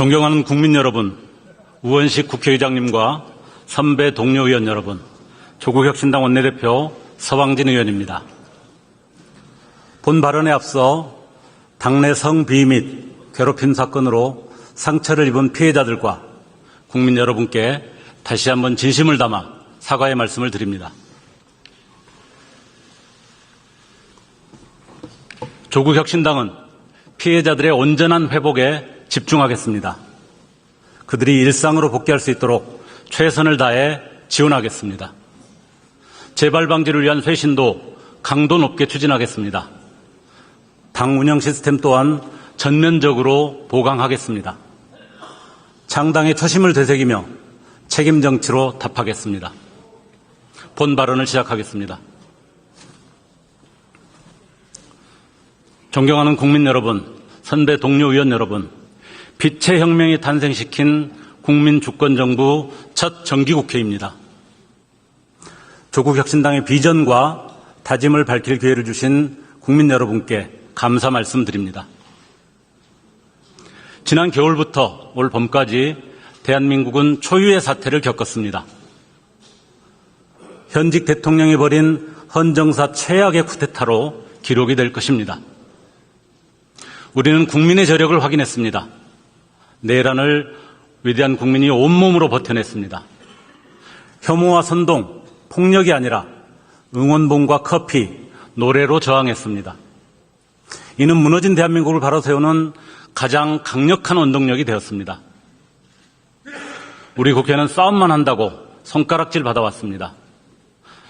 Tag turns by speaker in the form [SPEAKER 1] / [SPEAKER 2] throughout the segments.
[SPEAKER 1] 존경하는 국민 여러분, 우원식 국회의장님과 선배 동료 의원 여러분, 조국혁신당 원내대표 서왕진 의원입니다. 본 발언에 앞서 당내 성비위 및 괴롭힘 사건으로 상처를 입은 피해자들과 국민 여러분께 다시 한번 진심을 담아 사과의 말씀을 드립니다. 조국혁신당은 피해자들의 온전한 회복에 집중하겠습니다. 그들이 일상으로 복귀할 수 있도록 최선을 다해 지원하겠습니다. 재발 방지를 위한 쇄신도 강도 높게 추진하겠습니다. 당 운영 시스템 또한 전면적으로 보강하겠습니다. 창당의 초심을 되새기며 책임 정치로 답하겠습니다. 본 발언을 시작하겠습니다. 존경하는 국민 여러분, 선배 동료 의원 여러분, 빛의 혁명이 탄생시킨 국민주권정부 첫 정기국회입니다. 조국혁신당의 비전과 다짐을 밝힐 기회를 주신 국민 여러분께 감사 말씀드립니다. 지난 겨울부터 올 봄까지 대한민국은 초유의 사태를 겪었습니다. 현직 대통령이 벌인 헌정사 최악의 쿠데타로 기록이 될 것입니다. 우리는 국민의 저력을 확인했습니다. 내란을 위대한 국민이 온몸으로 버텨냈습니다. 혐오와 선동, 폭력이 아니라 응원봉과 커피, 노래로 저항했습니다. 이는 무너진 대한민국을 바로 세우는 가장 강력한 원동력이 되었습니다. 우리 국회는 싸움만 한다고 손가락질 받아왔습니다.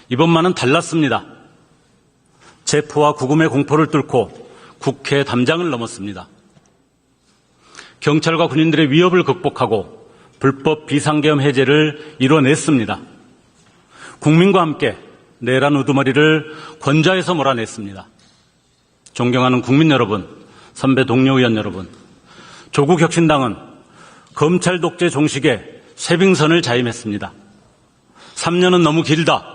[SPEAKER 1] 이번만은 달랐습니다. 체포와 구금의 공포를 뚫고 국회 담장을 넘었습니다. 경찰과 군인들의 위협을 극복하고 불법 비상계엄 해제를 이뤄냈습니다. 국민과 함께 내란 우두머리를 권좌에서 몰아냈습니다. 존경하는 국민 여러분, 선배 동료 의원 여러분, 조국혁신당은 검찰 독재 종식에 쇄빙선을 자임했습니다. 3년은 너무 길다.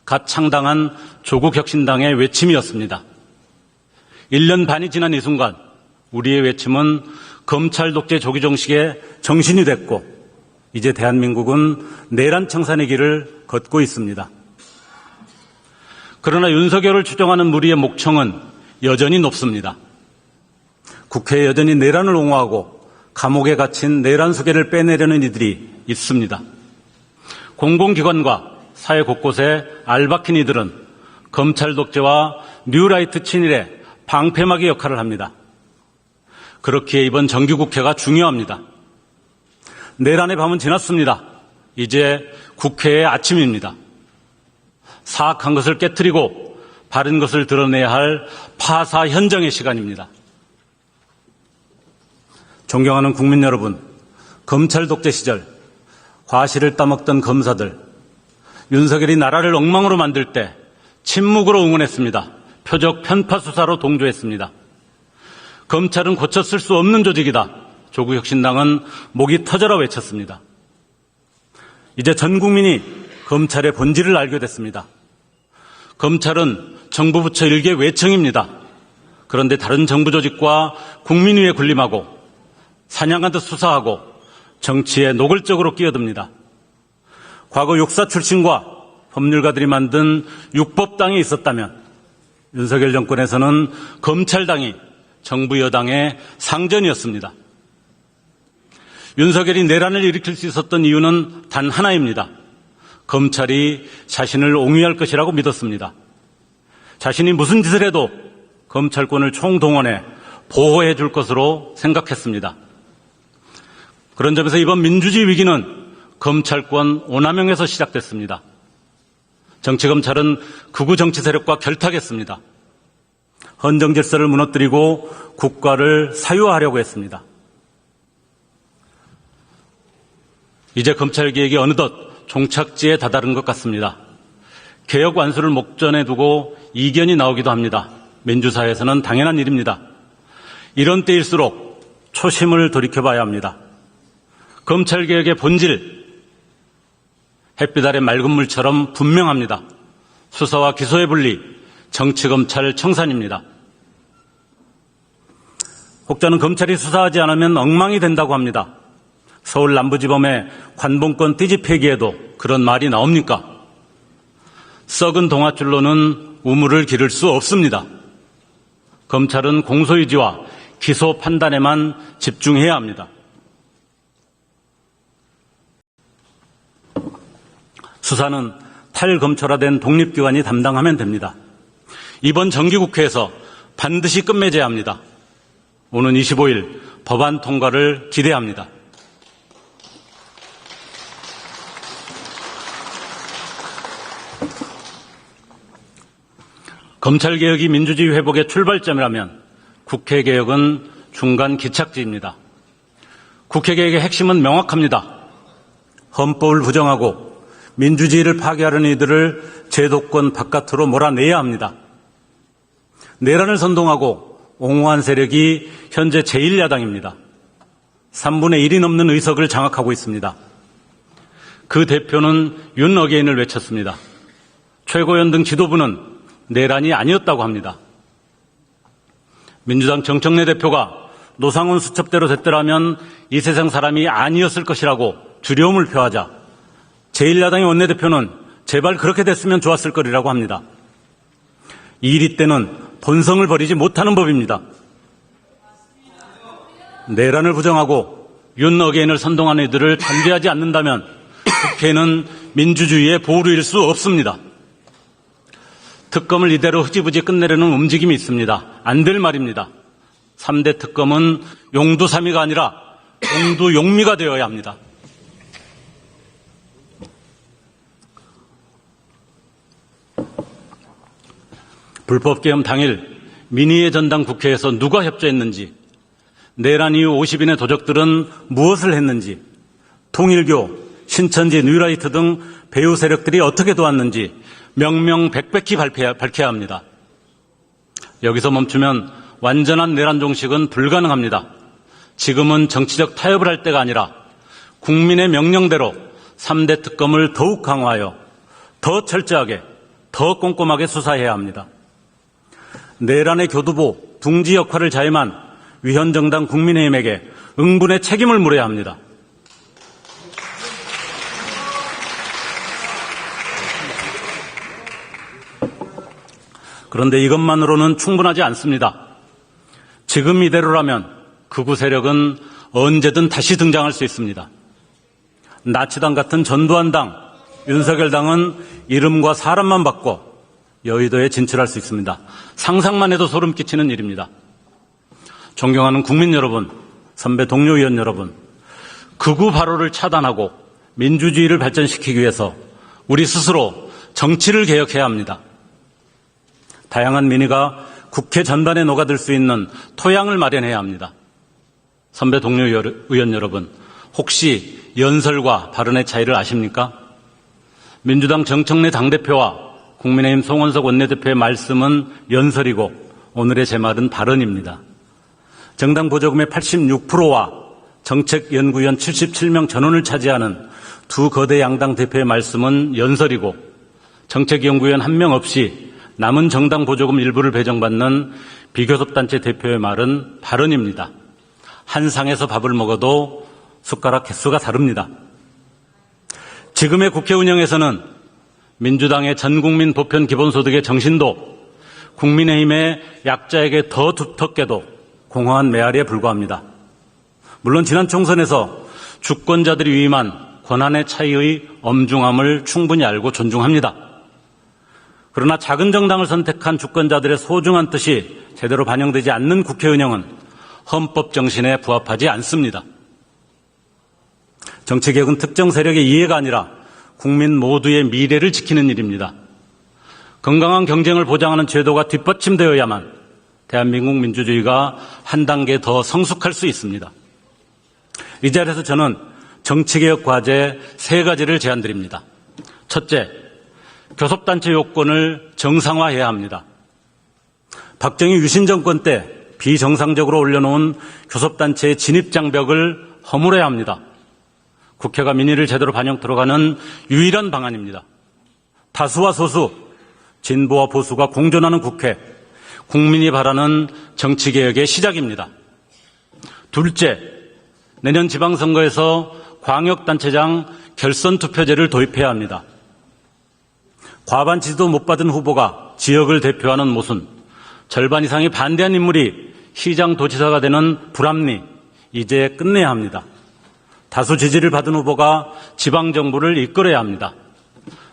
[SPEAKER 1] 갓 창당한 조국혁신당의 외침이었습니다. 1년 반이 지난 이 순간 우리의 외침은 검찰 독재 조기 종식의 정신이 됐고 이제 대한민국은 내란 청산의 길을 걷고 있습니다. 그러나 윤석열을 추종하는 무리의 목청은 여전히 높습니다. 국회에 여전히 내란을 옹호하고 감옥에 갇힌 내란 수괴를 빼내려는 이들이 있습니다. 공공기관과 사회 곳곳에 알박힌 이들은 검찰 독재와 뉴라이트 친일의 방패막이 역할을 합니다. 그렇기에 이번 정기국회가 중요합니다. 내란의 밤은 지났습니다. 이제 국회의 아침입니다. 사악한 것을 깨트리고 바른 것을 드러내야 할 파사 현정의 시간입니다. 존경하는 국민 여러분, 검찰 독재 시절 과실을 따먹던 검사들, 윤석열이 나라를 엉망으로 만들 때 침묵으로 응원했습니다. 표적 편파 수사로 동조했습니다. 검찰은 고쳐 쓸 수 없는 조직이다. 조국혁신당은 목이 터져라 외쳤습니다. 이제 전 국민이 검찰의 본질을 알게 됐습니다. 검찰은 정부 부처 일개 외청입니다. 그런데 다른 정부 조직과 국민 위에 군림하고 사냥한 듯 수사하고 정치에 노골적으로 끼어듭니다. 과거 육사 출신과 법률가들이 만든 육법당이 있었다면 윤석열 정권에서는 검찰당이 정부 여당의 상전이었습니다. 윤석열이 내란을 일으킬 수 있었던 이유는 단 하나입니다. 검찰이 자신을 옹위할 것이라고 믿었습니다. 자신이 무슨 짓을 해도 검찰권을 총동원해 보호해 줄 것으로 생각했습니다. 그런 점에서 이번 민주주의 위기는 검찰권 오남용에서 시작됐습니다. 정치검찰은 극우 정치 세력과 결탁했습니다. 헌정 질서를 무너뜨리고 국가를 사유화하려고 했습니다. 이제 검찰개혁이 어느덧 종착지에 다다른 것 같습니다. 개혁 완수를 목전에 두고 이견이 나오기도 합니다. 민주사회에서는 당연한 일입니다. 이런 때일수록 초심을 돌이켜봐야 합니다. 검찰개혁의 본질, 햇빛 아래 맑은 물처럼 분명합니다. 수사와 기소의 분리, 정치검찰 청산입니다. 혹자는 검찰이 수사하지 않으면 엉망이 된다고 합니다. 서울 남부지법의 관봉권 띠지 폐기에도 그런 말이 나옵니까? 썩은 동아줄로는 우물을 기를 수 없습니다. 검찰은 공소유지와 기소 판단에만 집중해야 합니다. 수사는 탈검찰화된 독립기관이 담당하면 됩니다. 이번 정기국회에서 반드시 끝맺어야 합니다. 오는 25일 법안 통과를 기대합니다. 검찰개혁이 민주주의 회복의 출발점이라면 국회개혁은 중간 기착지입니다. 국회개혁의 핵심은 명확합니다. 헌법을 부정하고 민주주의를 파괴하려는 이들을 제도권 바깥으로 몰아내야 합니다. 내란을 선동하고 옹호한 세력이 현재 제1야당입니다. 3분의 1이 넘는 의석을 장악하고 있습니다. 그 대표는 윤 어게인을 외쳤습니다. 최고위원 등 지도부는 내란이 아니었다고 합니다. 민주당 정청래 대표가 노상훈 수첩대로 됐더라면 이 세상 사람이 아니었을 것이라고 두려움을 표하자 제1야당의 원내대표는 제발 그렇게 됐으면 좋았을 거리라고 합니다. 이리 때는 본성을 버리지 못하는 법입니다. 내란을 부정하고 윤 어게인을 선동하는 이들을 단죄하지 않는다면 국회는 민주주의의 보루일 수 없습니다. 특검을 이대로 흐지부지 끝내려는 움직임이 있습니다. 안 될 말입니다. 3대 특검은 용두사미가 아니라 용두용미가 되어야 합니다. 불법개헌 당일 민의의 전당 국회에서 누가 협조했는지, 내란 이후 50인의 도적들은 무엇을 했는지, 통일교, 신천지, 뉴라이트 등 배후 세력들이 어떻게 도왔는지 명명백백히 밝혀야 합니다. 여기서 멈추면 완전한 내란 종식은 불가능합니다. 지금은 정치적 타협을 할 때가 아니라 국민의 명령대로 3대 특검을 더욱 강화하여 더 철저하게, 더 꼼꼼하게 수사해야 합니다. 내란의 교두보, 둥지 역할을 자임한 위헌정당 국민의힘에게 응분의 책임을 물어야 합니다. 그런데 이것만으로는 충분하지 않습니다. 지금 이대로라면 극우 세력은 언제든 다시 등장할 수 있습니다. 나치당 같은 전두환 당, 윤석열 당은 이름과 사람만 바꿔 여의도에 진출할 수 있습니다. 상상만 해도 소름 끼치는 일입니다. 존경하는 국민 여러분, 선배 동료 의원 여러분, 극우 발호를 차단하고 민주주의를 발전시키기 위해서 우리 스스로 정치를 개혁해야 합니다. 다양한 민의가 국회 전반에 녹아들 수 있는 토양을 마련해야 합니다. 선배 동료 의원 여러분, 혹시 연설과 발언의 차이를 아십니까? 민주당 정청래 당대표와 국민의힘 송원석 원내대표의 말씀은 연설이고 오늘의 제 말은 발언입니다. 정당 보조금의 86%와 정책연구위원 77명 전원을 차지하는 두 거대 양당 대표의 말씀은 연설이고 정책연구위원 한 명 없이 남은 정당 보조금 일부를 배정받는 비교섭단체 대표의 말은 발언입니다. 한 상에서 밥을 먹어도 숟가락 개수가 다릅니다. 지금의 국회 운영에서는 민주당의 전국민 보편 기본소득의 정신도 국민의힘의 약자에게 더 두텁게도 공허한 메아리에 불과합니다. 물론 지난 총선에서 주권자들이 위임한 권한의 차이의 엄중함을 충분히 알고 존중합니다. 그러나 작은 정당을 선택한 주권자들의 소중한 뜻이 제대로 반영되지 않는 국회 운영은 헌법 정신에 부합하지 않습니다. 정치개혁은 특정 세력의 이해가 아니라 국민 모두의 미래를 지키는 일입니다. 건강한 경쟁을 보장하는 제도가 뒷받침되어야만 대한민국 민주주의가 한 단계 더 성숙할 수 있습니다. 이 자리에서 저는 정치개혁 과제 3가지를 제안드립니다. 첫째, 교섭단체 요건을 정상화해야 합니다. 박정희 유신 정권 때 비정상적으로 올려놓은 교섭단체의 진입장벽을 허물어야 합니다. 국회가 민의를 제대로 반영토록 하는 유일한 방안입니다. 다수와 소수, 진보와 보수가 공존하는 국회, 국민이 바라는 정치개혁의 시작입니다. 둘째, 내년 지방선거에서 광역단체장 결선투표제를 도입해야 합니다. 과반 지지도 못 받은 후보가 지역을 대표하는 모순, 절반 이상이 반대한 인물이 시장 도지사가 되는 불합리, 이제 끝내야 합니다. 다수 지지를 받은 후보가 지방정부를 이끌어야 합니다.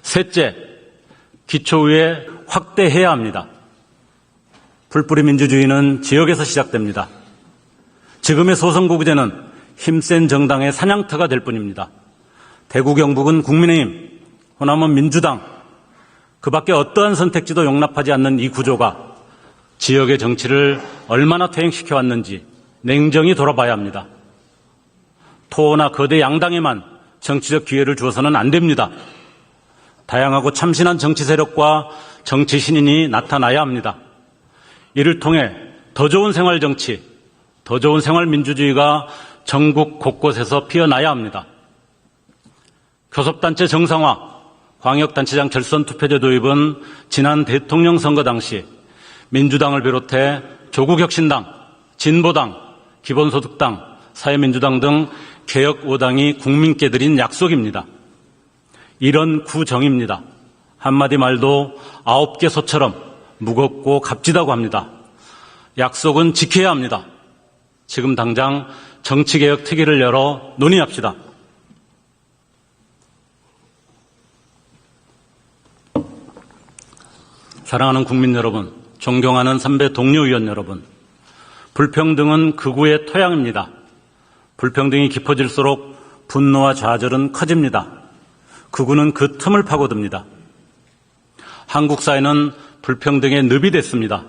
[SPEAKER 1] 셋째, 기초의회 확대해야 합니다. 풀뿌리 민주주의는 지역에서 시작됩니다. 지금의 소선거구제는 힘센 정당의 사냥터가 될 뿐입니다. 대구 경북은 국민의힘, 호남은 민주당, 그 밖에 어떠한 선택지도 용납하지 않는 이 구조가 지역의 정치를 얼마나 퇴행시켜 왔는지 냉정히 돌아봐야 합니다. 토호나 거대 양당에만 정치적 기회를 주어서는 안 됩니다. 다양하고 참신한 정치 세력과 정치 신인이 나타나야 합니다. 이를 통해 더 좋은 생활 정치, 더 좋은 생활 민주주의가 전국 곳곳에서 피어나야 합니다. 교섭단체 정상화, 광역단체장 결선투표제 도입은 지난 대통령 선거 당시 민주당을 비롯해 조국혁신당, 진보당, 기본소득당, 사회민주당 등 개혁 5당이 국민께 드린 약속입니다. 이런 구정입니다. 한마디 말도 9개 소처럼 무겁고 값지다고 합니다. 약속은 지켜야 합니다. 지금 당장 정치개혁 특위를 열어 논의합시다. 사랑하는 국민 여러분, 존경하는 선배 동료 의원 여러분, 불평등은 극우의 토양입니다. 불평등이 깊어질수록 분노와 좌절은 커집니다. 극우는 그 틈을 파고듭니다. 한국 사회는 불평등의 늪이 됐습니다.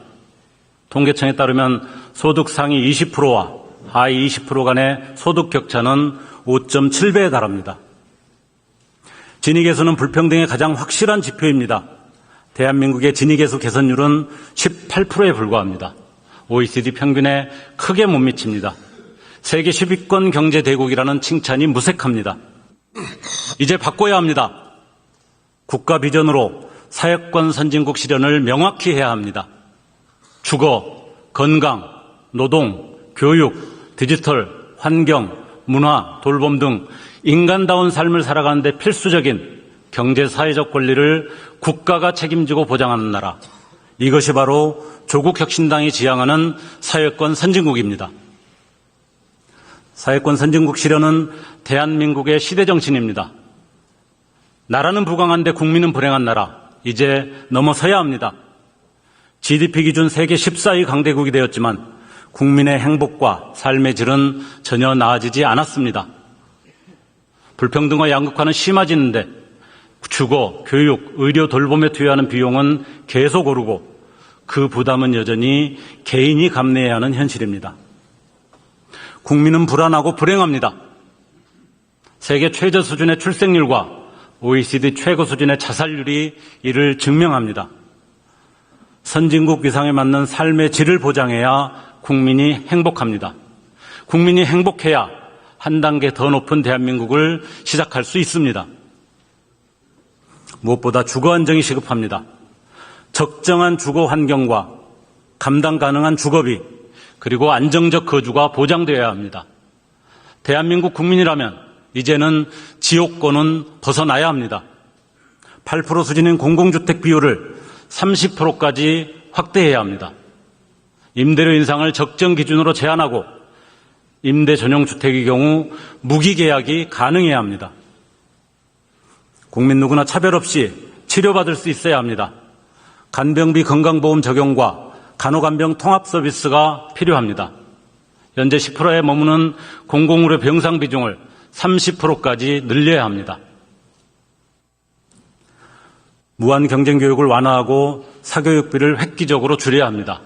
[SPEAKER 1] 통계청에 따르면 소득 상위 20%와 하위 20% 간의 소득 격차는 5.7배에 달합니다. 지니계수는 불평등의 가장 확실한 지표입니다. 대한민국의 지니계수 개선율은 18%에 불과합니다. OECD 평균에 크게 못 미칩니다. 세계 10위권 경제대국이라는 칭찬이 무색합니다. 이제 바꿔야 합니다. 국가 비전으로 사회권 선진국 실현을 명확히 해야 합니다. 주거, 건강, 노동, 교육, 디지털, 환경, 문화, 돌봄 등 인간다운 삶을 살아가는 데 필수적인 경제 사회적 권리를 국가가 책임지고 보장하는 나라. 이것이 바로 조국혁신당이 지향하는 사회권 선진국입니다. 사회권 선진국 실현은 대한민국의 시대정신입니다. 나라는 부강한데 국민은 불행한 나라. 이제 넘어서야 합니다. GDP 기준 세계 14위 강대국이 되었지만 국민의 행복과 삶의 질은 전혀 나아지지 않았습니다. 불평등과 양극화는 심해지는데 주거, 교육, 의료, 돌봄에 투여하는 비용은 계속 오르고 그 부담은 여전히 개인이 감내해야 하는 현실입니다. 국민은 불안하고 불행합니다. 세계 최저 수준의 출생률과 OECD 최고 수준의 자살률이 이를 증명합니다. 선진국 위상에 맞는 삶의 질을 보장해야 국민이 행복합니다. 국민이 행복해야 한 단계 더 높은 대한민국을 시작할 수 있습니다. 무엇보다 주거 안정이 시급합니다. 적정한 주거 환경과 감당 가능한 주거비 그리고 안정적 거주가 보장되어야 합니다. 대한민국 국민이라면 이제는 지옥권은 벗어나야 합니다. 8% 수준인 공공주택 비율을 30%까지 확대해야 합니다. 임대료 인상을 적정 기준으로 제한하고 임대 전용 주택의 경우 무기계약이 가능해야 합니다. 국민 누구나 차별 없이 치료받을 수 있어야 합니다. 간병비 건강보험 적용과 간호간병 통합 서비스가 필요합니다. 현재 10%에 머무는 공공의료 병상 비중을 30%까지 늘려야 합니다. 무한 경쟁 교육을 완화하고 사교육비를 획기적으로 줄여야 합니다.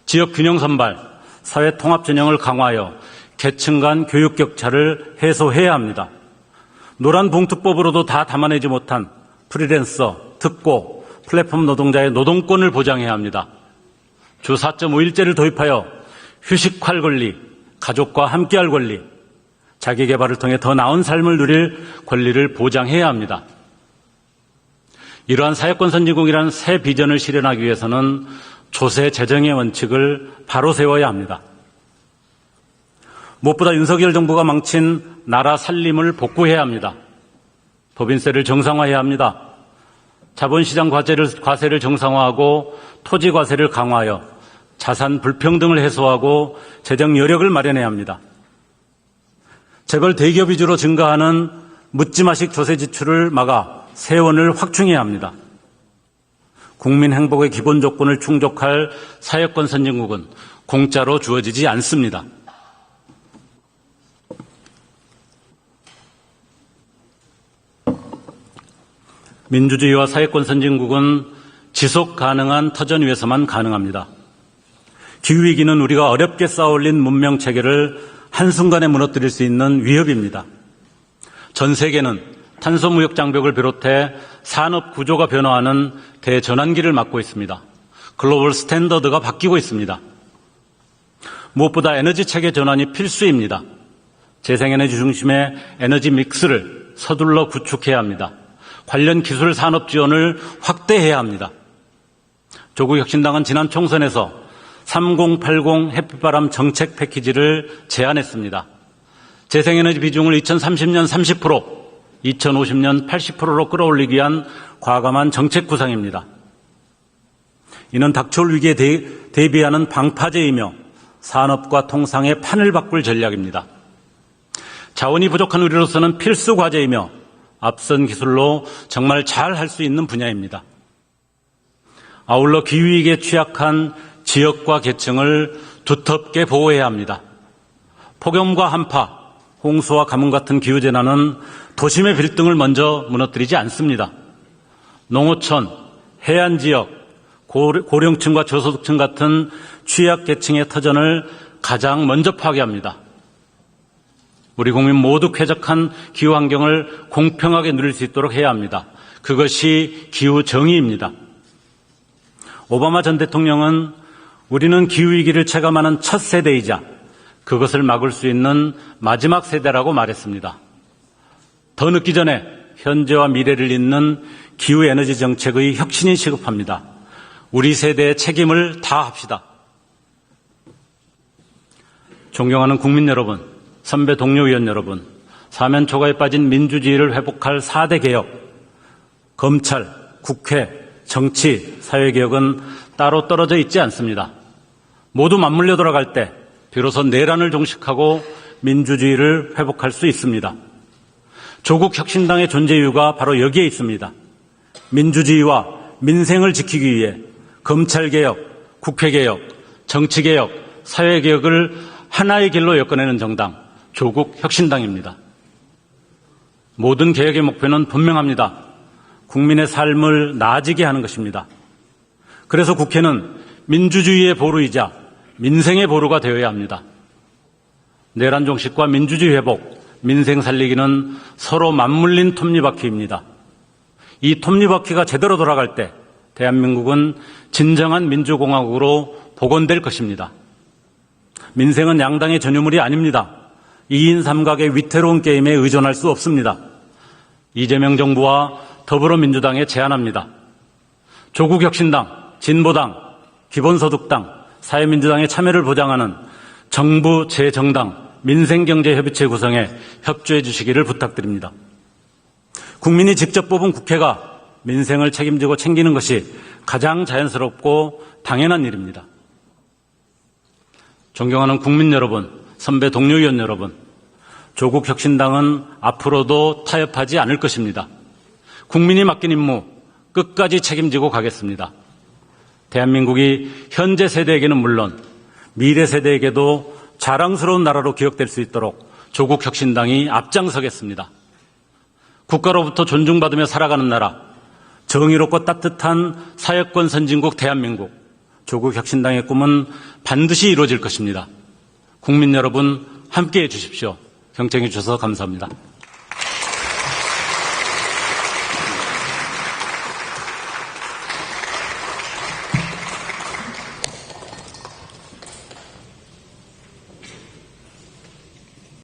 [SPEAKER 1] 지역 균형 선발, 사회 통합 전형을 강화하여 계층 간 교육 격차를 해소해야 합니다. 노란봉투법으로도 다 담아내지 못한 프리랜서, 특고, 플랫폼 노동자의 노동권을 보장해야 합니다. 주 4.5일제를 도입하여 휴식할 권리, 가족과 함께할 권리, 자기개발을 통해 더 나은 삶을 누릴 권리를 보장해야 합니다. 이러한 사회권 선진국이라는 새 비전을 실현하기 위해서는 조세 재정의 원칙을 바로 세워야 합니다. 무엇보다 윤석열 정부가 망친 나라 살림을 복구해야 합니다. 법인세를 정상화해야 합니다. 자본시장 과세를 정상화하고 토지 과세를 강화하여 자산 불평등을 해소하고 재정 여력을 마련해야 합니다. 재벌 대기업 위주로 증가하는 묻지마식 조세 지출을 막아 세원을 확충해야 합니다. 국민 행복의 기본 조건을 충족할 사회권 선진국은 공짜로 주어지지 않습니다. 민주주의와 사회권 선진국은 지속 가능한 터전 위에서만 가능합니다. 기후위기는 우리가 어렵게 쌓아올린 문명체계를 한순간에 무너뜨릴 수 있는 위협입니다. 전 세계는 탄소무역 장벽을 비롯해 산업 구조가 변화하는 대전환기를 맞고 있습니다. 글로벌 스탠더드가 바뀌고 있습니다. 무엇보다 에너지 체계 전환이 필수입니다. 재생에너지 중심의 에너지 믹스를 서둘러 구축해야 합니다. 관련 기술 산업 지원을 확대해야 합니다. 조국혁신당은 지난 총선에서 3080 햇빛바람 정책 패키지를 제안했습니다. 재생에너지 비중을 2030년 30%, 2050년 80%로 끌어올리기 위한 과감한 정책 구상입니다. 이는 닥쳐올 위기에 대비하는 방파제이며 산업과 통상의 판을 바꿀 전략입니다. 자원이 부족한 우리로서는 필수 과제이며 앞선 기술로 정말 잘 할 수 있는 분야입니다. 아울러 기후위기에 취약한 지역과 계층을 두텁게 보호해야 합니다. 폭염과 한파, 홍수와 가뭄 같은 기후재난은 도심의 빌딩을 먼저 무너뜨리지 않습니다. 농어촌, 해안지역, 고령층과 저소득층 같은 취약계층의 터전을 가장 먼저 파괴합니다. 우리 국민 모두 쾌적한 기후환경을 공평하게 누릴 수 있도록 해야 합니다. 그것이 기후정의입니다. 오바마 전 대통령은 우리는 기후위기를 체감하는 첫 세대이자 그것을 막을 수 있는 마지막 세대라고 말했습니다. 더 늦기 전에 현재와 미래를 잇는 기후에너지 정책의 혁신이 시급합니다. 우리 세대의 책임을 다합시다. 존경하는 국민 여러분, 선배 동료 의원 여러분, 사면 초과에 빠진 민주주의를 회복할 4대 개혁, 검찰, 국회, 정치, 사회개혁은 따로 떨어져 있지 않습니다. 모두 맞물려 돌아갈 때 비로소 내란을 종식하고 민주주의를 회복할 수 있습니다. 조국 혁신당의 존재 이유가 바로 여기에 있습니다. 민주주의와 민생을 지키기 위해 검찰개혁, 국회개혁, 정치개혁, 사회개혁을 하나의 길로 엮어내는 정당, 조국 혁신당입니다. 모든 개혁의 목표는 분명합니다. 국민의 삶을 나아지게 하는 것입니다. 그래서 국회는 민주주의의 보루이자 민생의 보루가 되어야 합니다. 내란 종식과 민주주의 회복, 민생 살리기는 서로 맞물린 톱니바퀴입니다. 이 톱니바퀴가 제대로 돌아갈 때 대한민국은 진정한 민주공화국으로 복원될 것입니다. 민생은 양당의 전유물이 아닙니다. 2인 3각의 위태로운 게임에 의존할 수 없습니다. 이재명 정부와 더불어민주당에 제안합니다. 조국혁신당, 진보당, 기본소득당, 사회민주당의 참여를 보장하는 정부 재정당 민생경제협의체 구성에 협조해 주시기를 부탁드립니다. 국민이 직접 뽑은 국회가 민생을 책임지고 챙기는 것이 가장 자연스럽고 당연한 일입니다. 존경하는 국민 여러분, 선배 동료 의원 여러분, 조국혁신당은 앞으로도 타협하지 않을 것입니다. 국민이 맡긴 임무 끝까지 책임지고 가겠습니다. 대한민국이 현재 세대에게는 물론 미래 세대에게도 자랑스러운 나라로 기억될 수 있도록 조국혁신당이 앞장서겠습니다. 국가로부터 존중받으며 살아가는 나라, 정의롭고 따뜻한 사회권 선진국 대한민국, 조국혁신당의 꿈은 반드시 이루어질 것입니다. 국민 여러분 함께해 주십시오. 경청해 주셔서 감사합니다.